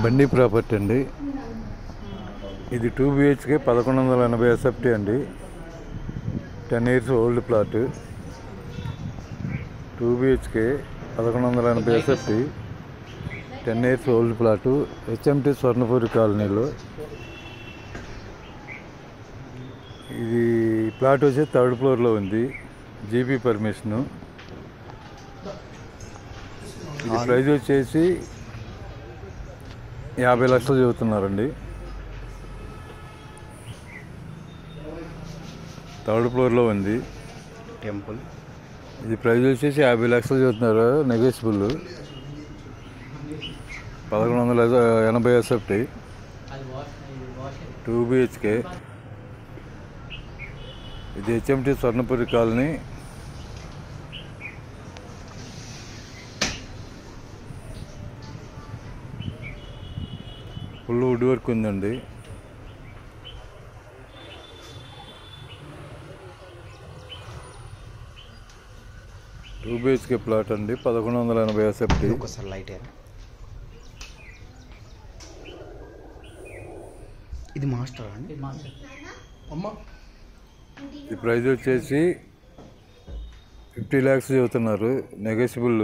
బండి ప్రాపర్టీ అండి. ఇది 2 BHK 1180 SFT అండి. 10 years old plot. 2 BHK 1180 SFT 10 years old plot. HMT Swarnapuri కాలనీలో. ఇది ప్లాట్ వచ్చి 3rd floorలో ఉంది. GB permission. ఇది ప్రైజ్ వచ్చేసి 50 లక్షలు చెబుతున్నారండి. 3rd floorలో ఉంది టెంపుల్. ఇది ప్రైజ్ వచ్చేసి 50 లక్షలు చెబుతున్నారు. నెగోషియబుల్. 1180 SFT 2 BHK. ఇది HMT Swarnapuri colony. Full wood work ఉందండి. టూ BHK ప్లాట్ అండి. 1180 SFT. ఒకసారి లైట్ ఇది మాస్టర్ అండి. ఈ ప్రైజ్ వచ్చేసి 50 lakhs చెబుతున్నారు. నెగోషియబుల్.